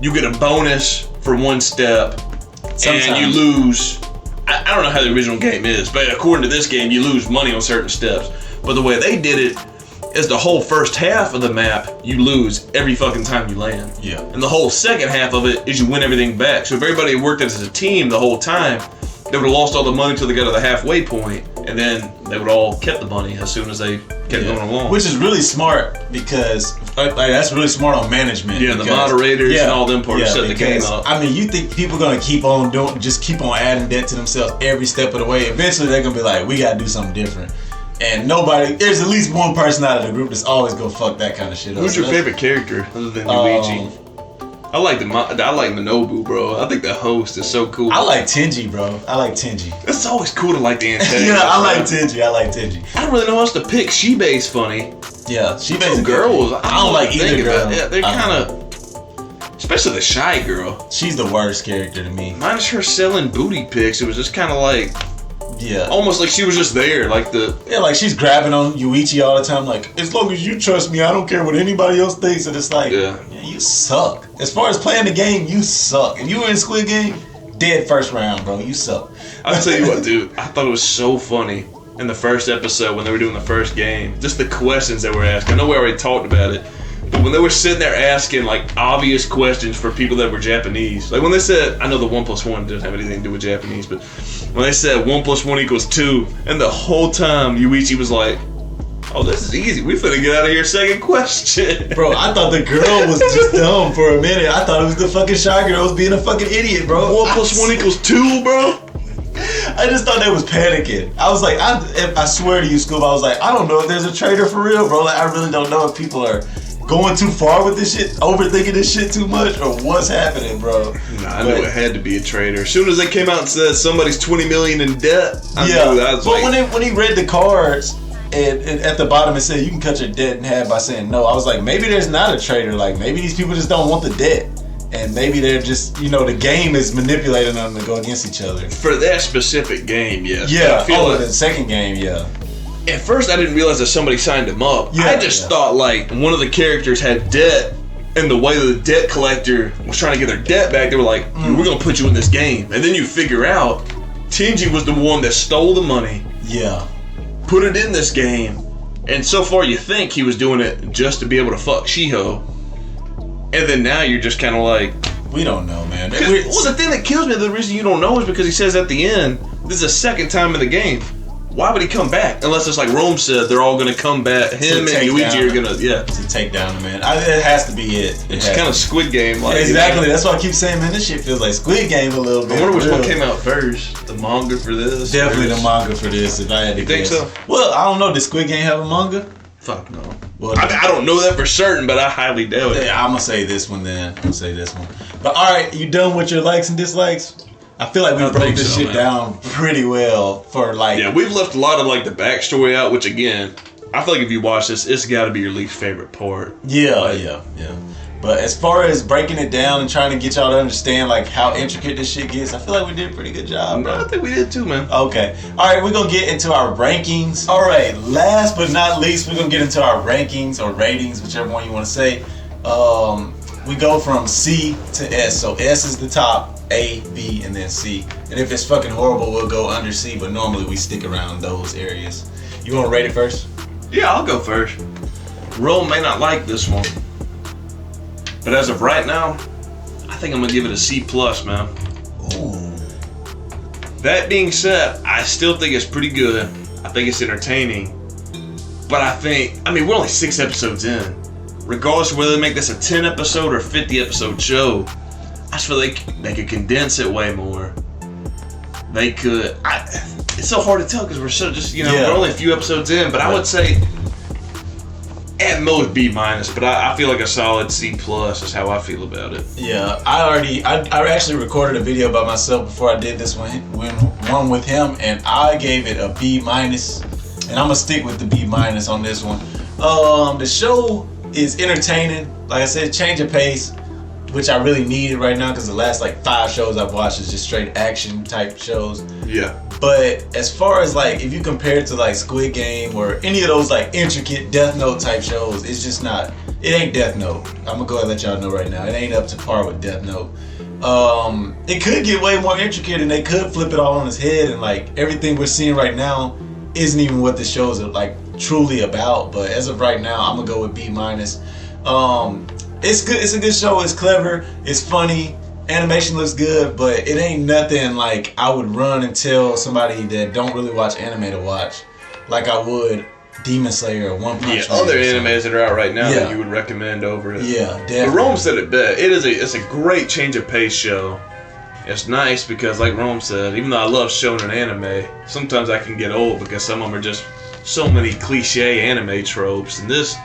you get a bonus for one step, and you lose. I don't know how the original game is, but according to this game, you lose money on certain steps. But the way they did it is the whole first half of the map, you lose every fucking time you land. Yeah. And the whole second half of it is you win everything back. So if everybody worked as a team the whole time, they would have lost all the money until they got to the halfway point, and then they would all kept the money as soon as they kept going along. Which is really smart because like that's really smart on management. Yeah, the moderators and all them parts set the game up. I mean, you think people gonna keep on adding debt to themselves every step of the way? Eventually, they're gonna be like, we gotta do something different. And there's at least one person out of the group that's always gonna fuck that kind of shit up. Who's your favorite character other than Yuichi? I like Minobu, bro. I think the host is so cool. I like Tenji, bro. I like Tenji. It's always cool to like the antagonist. Yeah, I like Tenji. I don't really know what's to pick. Shibe's funny. Yeah, Shibe's girls. I don't like either girl. Yeah, they're kind of, especially the shy girl. She's the worst character to me. Minus her selling booty pics, it was just kind of like, yeah, almost like she was just there, like like she's grabbing on Yuichi all the time. Like, as long as you trust me, I don't care what anybody else thinks. And it's like, yeah, you suck. As far as playing the game, you suck. If you were in Squid Game, dead first round, bro. You suck. I'll tell you what, dude. I thought it was so funny in the first episode when they were doing the first game. Just the questions they were asking. I know we already talked about it, but when they were sitting there asking like obvious questions for people that were Japanese, like when they said, I know the 1 + 1 doesn't have anything to do with Japanese, but when they said 1 + 1 = 2, and the whole time Yuichi was like, oh, this is easy. We finna get out of here. Second question. Bro, I thought the girl was just dumb for a minute. I thought it was the fucking shy girl was being a fucking idiot, bro. 1 + 1 = 2, bro. I just thought they was panicking. I was like, I swear to you, Scoob, I was like, I don't know if there's a traitor for real, bro. Like, I really don't know if people are going too far with this shit, overthinking this shit too much, or what's happening, bro. Nah, I knew it had to be a traitor. As soon as they came out and said somebody's $20 million in debt, I knew that. But like, when he read the cards, and at the bottom it said you can cut your debt in half by saying no, I was like, maybe there's not a traitor. Like, maybe these people just don't want the debt. And maybe they're just, the game is manipulating them to go against each other. For that specific game, yes. Yeah, the second game, yeah. At first, I didn't realize that somebody signed him up. Yeah, I just thought, like, one of the characters had debt, and the way the debt collector was trying to get their debt back, they were like, we're going to put you in this game. And then you figure out, Tenji was the one that stole the money. Yeah. Put it in this game. And so far, you think he was doing it just to be able to fuck Shiho. And then now you're just kind of like, we don't know, man. Well, the thing that kills me, the reason you don't know is because he says at the end, this is the second time in the game. Why would he come back? Unless it's like Rome said, they're all going to come back. Him and Yuichi are going to, to take down the man. It has to be it. It's kind of Squid Game. Like, exactly. That's why I keep saying, man, this shit feels like Squid Game a little bit. I wonder which one came out first. The manga for this? Definitely the manga for this, if I had to guess. You think so? Well, I don't know. Did Squid Game have a manga? Fuck no. Well, I don't know that for certain, but I highly doubt it. Yeah, I'm going to say this one then. But alright, you done with your likes and dislikes? I feel like we broke this shit down pretty well for like... Yeah, we've left a lot of like the backstory out, which again, I feel like if you watch this, it's got to be your least favorite part. Yeah. But as far as breaking it down and trying to get y'all to understand like how intricate this shit gets, I feel like we did a pretty good job, bro. I think we did too, man. Okay. Alright, we're going to get into our rankings. Alright, last but not least, we're going to get into our rankings or ratings, whichever one you want to say. We go from C to S. So S is the top, A, B, and then C. And if it's fucking horrible, we'll go under C, but normally we stick around those areas. You want to rate it first? Yeah, I'll go first. Rome may not like this one, but as of right now, I think I'm going to give it a C+, man. Ooh. That being said, I still think it's pretty good. I think it's entertaining. But we're only 6 episodes in. Regardless of whether they make this a 10 episode or 50 episode show, I just feel like they could condense it way more. They could. It's so hard to tell because we're so just, we're only a few episodes in, but I would say at most B-, but I feel like a solid C+ is how I feel about it. Yeah, I actually recorded a video by myself before I did this one with him, and I gave it a B-, and I'm gonna stick with the B- on this one. The show is entertaining. Like I said, change of pace, which I really needed right now because the last like 5 shows I've watched is just straight action type shows. Yeah. But as far as like, if you compare it to like Squid Game or any of those like intricate Death Note type shows, it's just not. It ain't Death Note. I'm gonna go ahead and let y'all know right now. It ain't up to par with Death Note. It could get way more intricate, and they could flip it all on its head, and like everything we're seeing right now isn't even what the shows are like truly about. But as of right now, I'm gonna go with B-. It's good. It's a good show. It's clever. It's funny. Animation looks good, but it ain't nothing like I would run and tell somebody that don't really watch anime to watch, like I would Demon Slayer or One Punch Man. Other animes that are out right now that you would recommend over it. Yeah, definitely. But Rome said it best. It's a great change of pace show. It's nice because, like Rome said, even though I love shonen anime, sometimes I can get old because some of them are just so many cliche anime tropes, and this.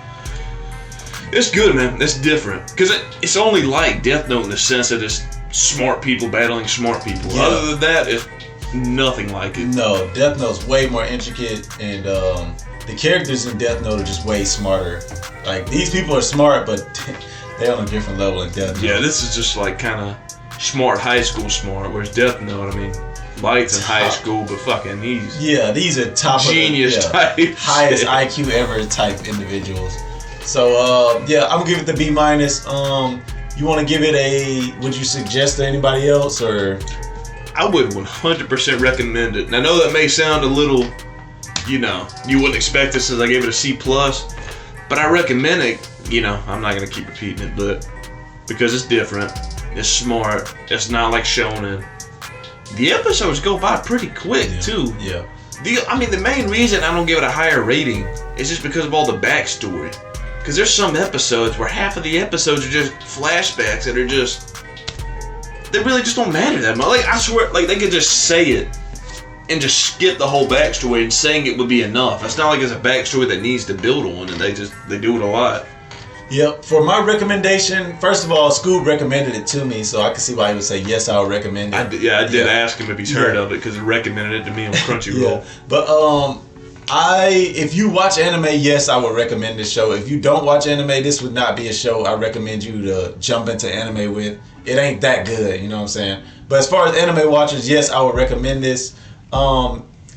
It's good, man. It's different. Because it's only like Death Note in the sense that it's smart people battling smart people. Yeah. Other than that, it's nothing like it. No, Death Note's way more intricate, and the characters in Death Note are just way smarter. Like, these people are smart, but they're on a different level in Death Note. Yeah, this is just like kind of smart, high school smart, whereas Death Note, I mean, Light's in high school, but fucking these are top genius of the, type highest shit. IQ ever type individuals. So I'm gonna give it the B-. You want to give it a? Would you suggest to anybody else, or? I would 100% recommend it. And I know that may sound a little, you wouldn't expect this since I gave it a C+, but I recommend it. I'm not gonna keep repeating it, but because it's different, it's smart, it's not like shonen. The episodes go by pretty quick too. Yeah. The main reason I don't give it a higher rating is just because of all the backstory. Because there's some episodes where half of the episodes are just flashbacks that are just... They really just don't matter that much. Like, I swear, like, they could just say it and just skip the whole backstory, and saying it would be enough. It's not like it's a backstory that needs to build on, and they do it a lot. Yep. For my recommendation, first of all, Scoob recommended it to me, so I can see why he would say, yes, I would recommend it. I did ask him if he's heard of it, because he recommended it to me on Crunchyroll. But, if you watch anime, yes, I would recommend this show. If you don't watch anime, this would not be a show I recommend you to jump into anime with. It ain't that good, you know what I'm saying? But as far as anime watchers, yes, I would recommend this.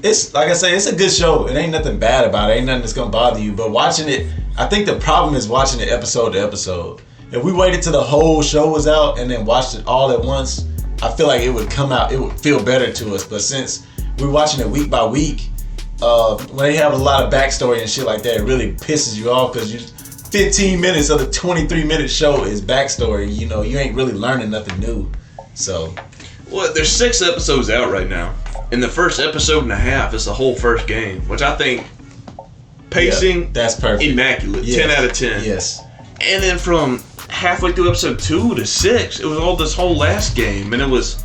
It's, like I say, it's a good show. It ain't nothing bad about it. Ain't nothing that's gonna bother you. But watching it, I think the problem is watching it episode to episode. If we waited till the whole show was out and then watched it all at once, I feel like it would come out, it would feel better to us. But since we're watching it week by week, when they have a lot of backstory and shit like that, it really pisses you off because 15 minutes of the 23-minute show is backstory. You ain't really learning nothing new. So, well, there's 6 episodes out right now. And the first episode and a half is the whole first game, which I think pacing, that's perfect, immaculate, yes. 10 out of 10. Yes. And then from halfway through episode 2 to 6, it was all this whole last game, and it was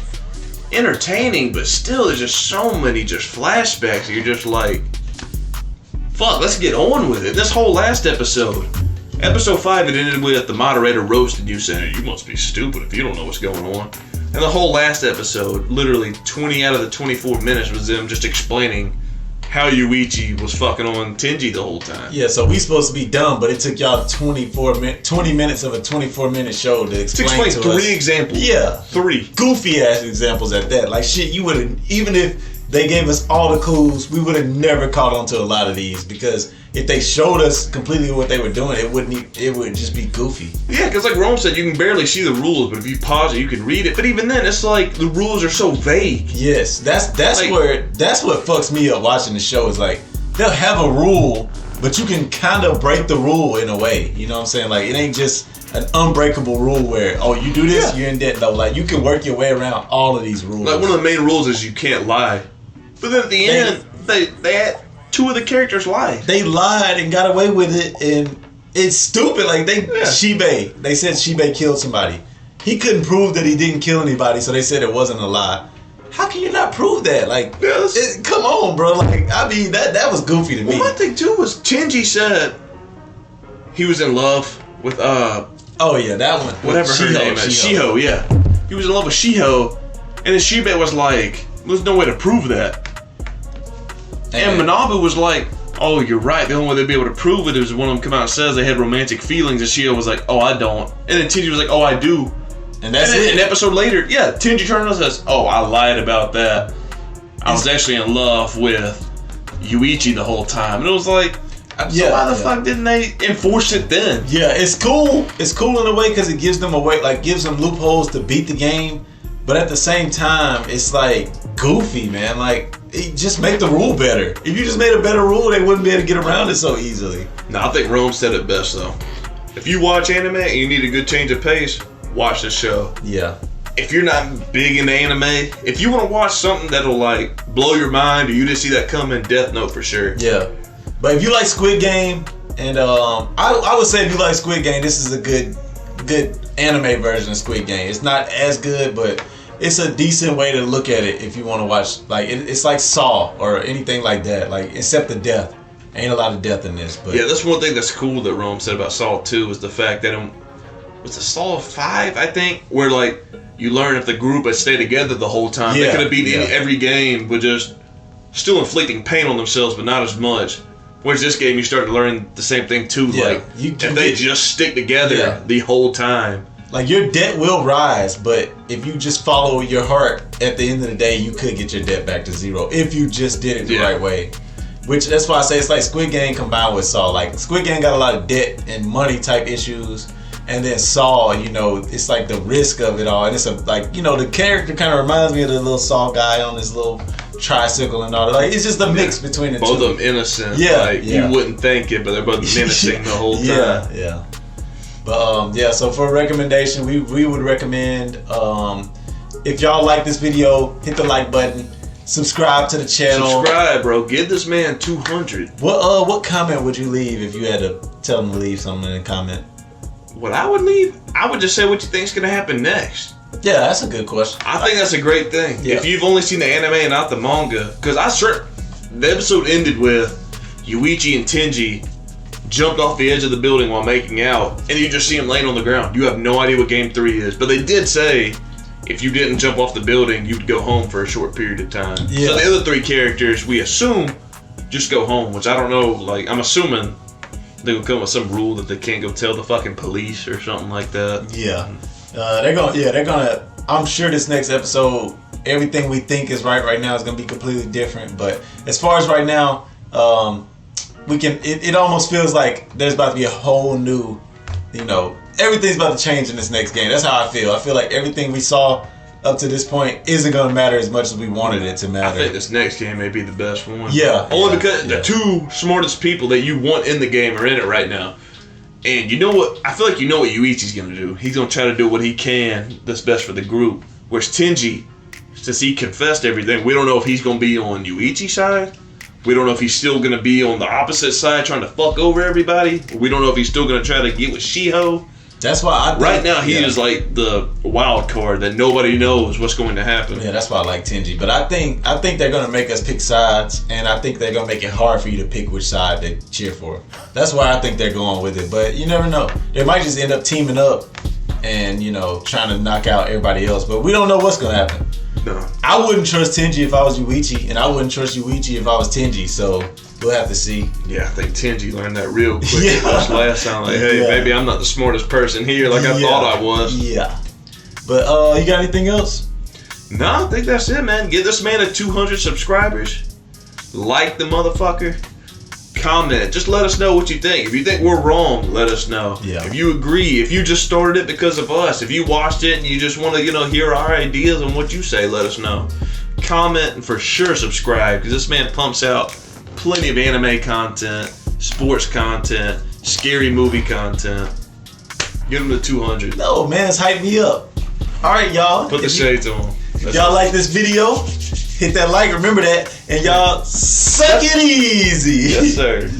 entertaining, but still there's just so many just flashbacks. You're just like, fuck, let's get on with it. This whole last episode 5, it ended with the moderator roasted you, saying you must be stupid if you don't know what's going on. And the whole last episode, literally 20 out of the 24 minutes, was them just explaining how Yuichi was fucking on Tenji the whole time. Yeah, so we supposed to be dumb, but it took y'all 20 minutes of a 24-minute show to explain to us. 3 examples. Yeah. 3. Goofy ass examples at that. Like shit, you would have, even if they gave us all the clues, we would have never caught on to a lot of these, because if they showed us completely what they were doing, it would just be goofy. Yeah, because like Rome said, you can barely see the rules, but if you pause it, you can read it. But even then, it's like the rules are so vague. Yes, that's like, that's what fucks me up watching the show. Is like they'll have a rule, but you can kind of break the rule in a way. You know what I'm saying? Like it ain't just an unbreakable rule where, oh, you do this, you're in debt. No, like you can work your way around all of these rules. Like one of the main rules is you can't lie. But then at the end, they had 2 of the characters lied. They lied and got away with it, and it's stupid. Like Shibe, they said Shibe killed somebody. He couldn't prove that he didn't kill anybody, so they said it wasn't a lie. How can you not prove that? Like, come on, bro. Like, I mean, that was goofy to me. Well, my thing too was Tenji said he was in love with oh yeah, that one. Whatever her name is, Shiho. Yeah, he was in love with Shiho, and then Shibe was like, "There's no way to prove that." And Manabu was like, oh, you're right. The only way they'd be able to prove it is when one of them come out and says they had romantic feelings, and Shio was like, oh, I don't. And then Tenji was like, oh, I do. And that's it. An episode later, Tenji turned around and says, oh, I lied about that. I was actually in love with Yuichi the whole time, and it was like, so why the fuck didn't they enforce it then? Yeah, it's cool. It's cool in a way because it gives them a way, like gives them loopholes to beat the game. But at the same time, it's like goofy, man. Like, just make the rule better. If you just made a better rule, they wouldn't be able to get around it so easily. No, I think Rome said it best though. If you watch anime and you need a good change of pace, watch the show. Yeah. If you're not big into anime, if you want to watch something that'll like blow your mind or you didn't see that coming, Death Note for sure. Yeah. But if you like Squid Game, and I would say if you like Squid Game, this is a good anime version of Squid Game. It's not as good, but it's a decent way to look at it if you want to watch. Like it's like Saw or anything like that. Like except the death, ain't a lot of death in this. But yeah, that's one thing that's cool that Rome said about Saw 2 is the fact that was it Saw 5, I think, where like you learn if the group had stayed together the whole time, they could have beaten every game, but just still inflicting pain on themselves, but not as much. Whereas this game, you start to learn the same thing too. Yeah. Like if they just stick together the whole time. Like your debt will rise, but if you just follow your heart, at the end of the day, you could get your debt back to zero if you just did it the right way. Which that's why I say it's like Squid Game combined with Saw. Like Squid Game got a lot of debt and money type issues, and then Saw, you know, it's like the risk of it all, and it's the character kind of reminds me of the little Saw guy on his little tricycle and all that. Like it's just a mix between the two. Both of them innocent. You wouldn't think it, but they're both menacing the whole time. Yeah. But so for a recommendation, we would recommend if y'all like this video, hit the like button, subscribe to the channel. Subscribe, bro. Give this man 200. What comment would you leave if you had to tell him to leave something in a comment? What I would leave? I would just say what you think's gonna happen next. Yeah, that's a good question. I think that's a great thing. Yeah. If you've only seen the anime and not the manga, because the episode ended with Yuichi and Tenji jumped off the edge of the building while making out, and you just see him laying on the ground. You have no idea what Game 3 is, but they did say if you didn't jump off the building, you'd go home for a short period of time. Yeah. So the other three characters, we assume, just go home, which I don't know, like, I'm assuming they will come with some rule that they can't go tell the fucking police or something like that. Yeah. They're gonna, I'm sure this next episode, everything we think is right now is gonna be completely different, but as far as right now, it almost feels like there's about to be a whole new, everything's about to change in this next game. That's how I feel. I feel like everything we saw up to this point isn't going to matter as much as we wanted it to matter. I think this next game may be the best one. Yeah. Only because the two smartest people that you want in the game are in it right now. And you know what? I feel like you know what Yuichi's going to do. He's going to try to do what he can that's best for the group. Whereas Tenji, since he confessed everything, we don't know if he's going to be on Yuichi's side. We don't know if he's still going to be on the opposite side trying to fuck over everybody. We don't know if he's still going to try to get with Shiho. That's why I think, right now he is like the wild card that nobody knows what's going to happen. Yeah, that's why I like Tenji. But I think they're going to make us pick sides, and I think they're going to make it hard for you to pick which side to cheer for. That's why I think they're going with it. But you never know. They might just end up teaming up and, trying to knock out everybody else. But we don't know what's going to happen. No. I wouldn't trust Tenji if I was Yuichi, and I wouldn't trust Yuichi if I was Tenji, so we'll have to see. Yeah, I think Tenji learned that real quick last time. Like, hey, maybe I'm not the smartest person here like I thought I was. Yeah. But, you got anything else? No, I think that's it, man. Get this man to 200 subscribers. Like the motherfucker. Comment. Just let us know what you think. If you think we're wrong, let us know. Yeah. If you agree, if you just started it because of us, if you watched it and you just want to, hear our ideas on what you say, let us know. Comment and for sure subscribe, because this man pumps out plenty of anime content, sports content, scary movie content. Get him to 200. No, man, it's hype me up. All right, y'all. Put the shades on. If y'all like this video, hit that like, remember that, and y'all suck it easy. Yes, sir.